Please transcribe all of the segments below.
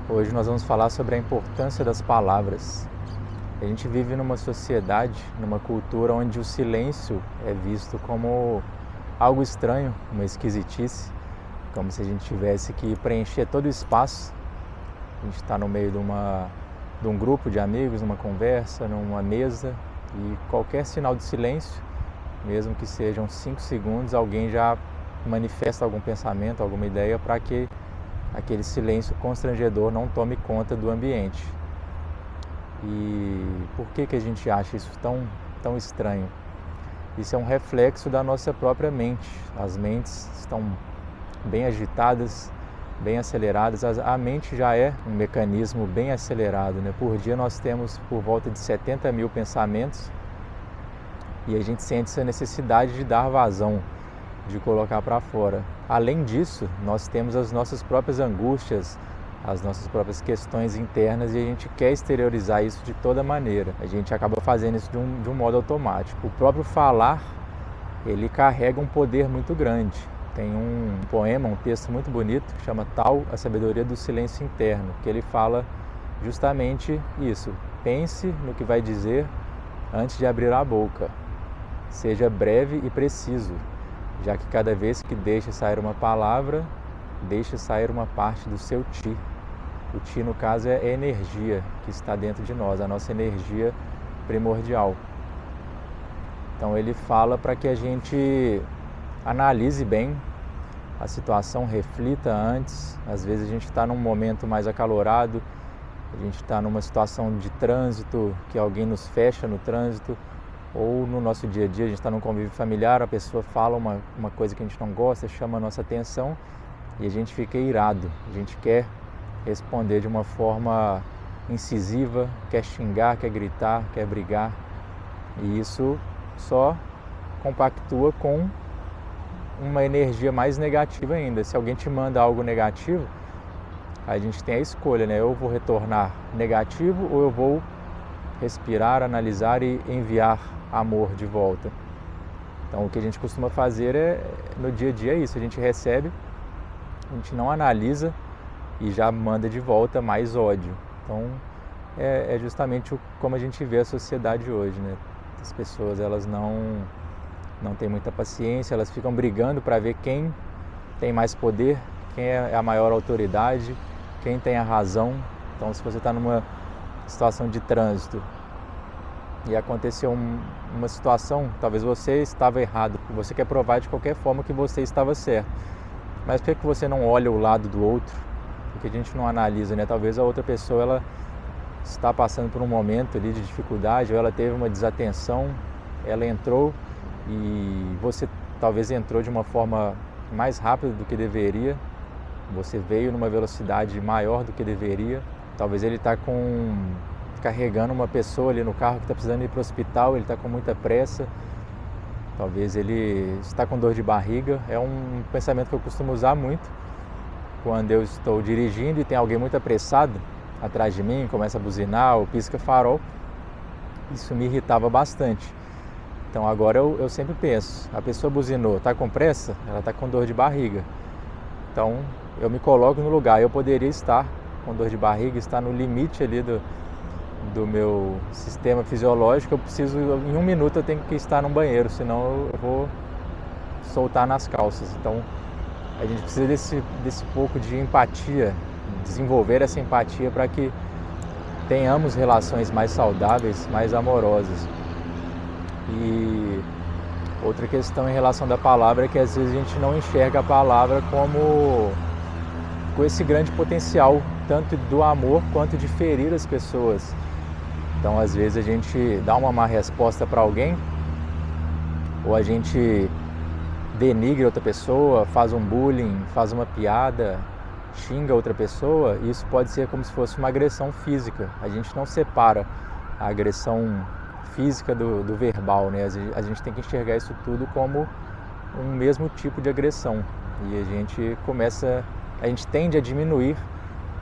Hoje nós vamos falar sobre a importância das palavras. A gente vive numa sociedade, numa cultura onde o silêncio é visto como algo estranho, uma esquisitice, como se a gente tivesse que preencher todo o espaço. A gente está no meio de um grupo de amigos, numa conversa, numa mesa, e qualquer sinal de silêncio, mesmo que sejam 5 segundos, alguém já manifesta algum pensamento, alguma ideia para que aquele silêncio constrangedor não tome conta do ambiente. E por que a gente acha isso tão estranho? Isso é um reflexo da nossa própria mente. As mentes estão bem agitadas, bem aceleradas. A mente já é um mecanismo bem acelerado, né? Por dia nós temos por volta de 70 mil pensamentos e a gente sente essa necessidade de dar vazão, de colocar para fora. Além disso, nós temos as nossas próprias angústias, as nossas próprias questões internas e a gente quer exteriorizar isso de toda maneira. A gente acaba fazendo isso de um modo automático. O próprio falar, ele carrega um poder muito grande. Tem um poema, um texto muito bonito, que chama Tal, a Sabedoria do Silêncio Interno, que ele fala justamente isso. Pense no que vai dizer antes de abrir a boca. Seja breve e preciso, já que cada vez que deixa sair uma palavra, deixa sair uma parte do seu ti. O ti, no caso, é a energia que está dentro de nós, a nossa energia primordial. Então ele fala para que a gente analise bem a situação, reflita antes. Às vezes a gente está num momento mais acalorado, a gente está numa situação de trânsito, que alguém nos fecha no trânsito, ou no nosso dia a dia, a gente está num convívio familiar, a pessoa fala uma coisa que a gente não gosta, chama a nossa atenção e a gente fica irado, a gente quer responder de uma forma incisiva, quer xingar, quer gritar, quer brigar, e isso só compactua com uma energia mais negativa ainda. Se alguém te manda algo negativo, a gente tem a escolha, né? Eu vou retornar negativo ou eu vou respirar, analisar e enviar amor de volta. Então o que a gente costuma fazer no dia a dia é isso, a gente recebe, a gente não analisa e já manda de volta mais ódio. Então é justamente como a gente vê a sociedade hoje, né? As pessoas, elas não têm muita paciência, elas ficam brigando para ver quem tem mais poder, quem é a maior autoridade, quem tem a razão. Então se você está numa situação de trânsito e aconteceu uma situação, talvez você estava errado, você quer provar de qualquer forma que você estava certo, mas por que você não olha o lado do outro? Porque a gente não analisa, né? Talvez a outra pessoa, ela está passando por um momento ali de dificuldade, ou ela teve uma desatenção, ela entrou e você talvez entrou de uma forma mais rápida do que deveria, você veio numa velocidade maior do que deveria, talvez ele está carregando uma pessoa ali no carro que está precisando ir para o hospital, ele está com muita pressa, talvez ele está com dor de barriga. É um pensamento que eu costumo usar muito quando eu estou dirigindo e tem alguém muito apressado atrás de mim, começa a buzinar ou pisca farol. Isso me irritava bastante. Então agora eu sempre penso, a pessoa buzinou, está com pressa, ela está com dor de barriga. Então eu me coloco no lugar, eu poderia estar com dor de barriga, estar no limite ali do meu sistema fisiológico, eu preciso, em 1 minuto eu tenho que estar no banheiro, senão eu vou soltar nas calças. Então a gente precisa desse pouco de empatia, desenvolver essa empatia para que tenhamos relações mais saudáveis, mais amorosas. E outra questão em relação da palavra é que às vezes a gente não enxerga a palavra com esse grande potencial, tanto do amor quanto de ferir as pessoas. Então às vezes a gente dá uma má resposta para alguém, ou a gente denigra outra pessoa, faz um bullying, faz uma piada, xinga outra pessoa. Isso pode ser como se fosse uma agressão física. A gente não separa a agressão física do verbal, né? A gente tem que enxergar isso tudo como um mesmo tipo de agressão. E a gente tende a diminuir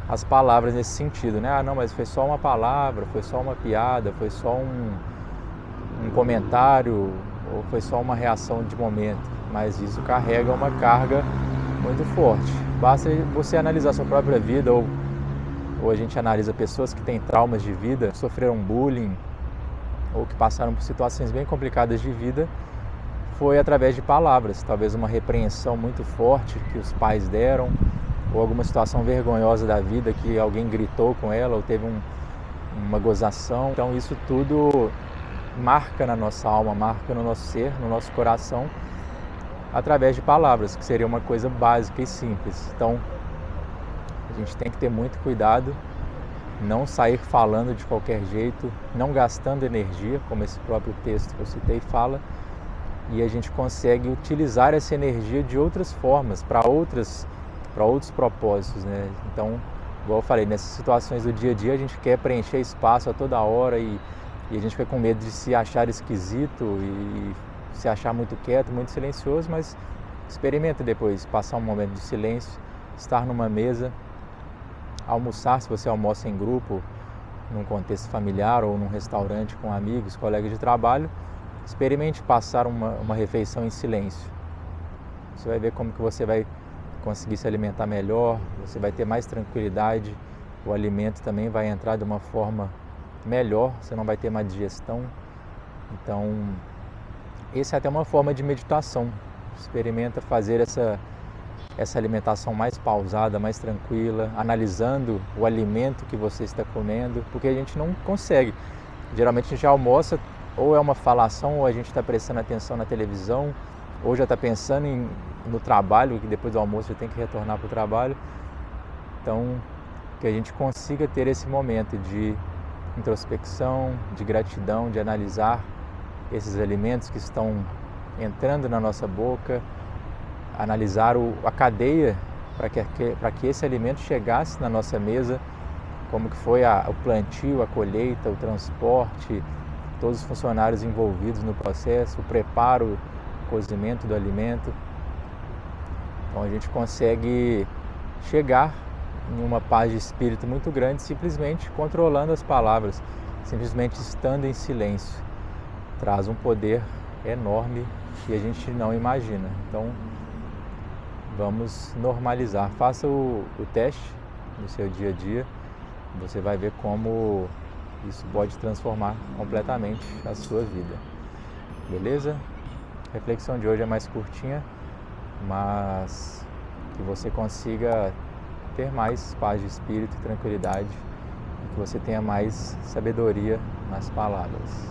as palavras nesse sentido, né? Ah, não, mas foi só uma palavra, foi só uma piada, foi só um comentário, ou foi só uma reação de momento. Mas isso carrega uma carga muito forte. Basta você analisar sua própria vida ou ou a gente analisa pessoas que têm traumas de vida, sofreram bullying ou que passaram por situações bem complicadas de vida, foi através de palavras, talvez uma repreensão muito forte que os pais deram, ou alguma situação vergonhosa da vida que alguém gritou com ela ou teve uma gozação. Então isso tudo marca na nossa alma, marca no nosso ser, no nosso coração, através de palavras, que seria uma coisa básica e simples. Então a gente tem que ter muito cuidado, não sair falando de qualquer jeito, não gastando energia, como esse próprio texto que eu citei fala, e a gente consegue utilizar essa energia de outras formas, para outros propósitos, né? Então, igual eu falei, nessas situações do dia a dia a gente quer preencher espaço a toda hora e a gente fica com medo de se achar esquisito e se achar muito quieto, muito silencioso, mas experimenta depois passar um momento de silêncio, estar numa mesa, almoçar, se você almoça em grupo, num contexto familiar ou num restaurante com amigos, colegas de trabalho, experimente passar uma refeição em silêncio. Você vai ver como que você vai conseguir se alimentar melhor, você vai ter mais tranquilidade, o alimento também vai entrar de uma forma melhor, você não vai ter má digestão. Então, essa é até uma forma de meditação. Experimenta fazer essa alimentação mais pausada, mais tranquila, analisando o alimento que você está comendo, porque a gente não consegue. Geralmente a gente almoça, ou é uma falação, ou a gente está prestando atenção na televisão, ou já está pensando no trabalho, que depois do almoço já tem que retornar para o trabalho. Então, que a gente consiga ter esse momento de introspecção, de gratidão, de analisar esses alimentos que estão entrando na nossa boca, analisar a cadeia para que esse alimento chegasse na nossa mesa, como que foi o plantio, a colheita, o transporte, todos os funcionários envolvidos no processo, o preparo, o cozimento do alimento. Então a gente consegue chegar em uma paz de espírito muito grande simplesmente controlando as palavras, simplesmente estando em silêncio. Traz um poder enorme que a gente não imagina. Então vamos normalizar. Faça o teste no seu dia a dia, você vai ver como isso pode transformar completamente a sua vida. Beleza? A reflexão de hoje é mais curtinha, mas que você consiga ter mais paz de espírito e tranquilidade, e que você tenha mais sabedoria nas palavras.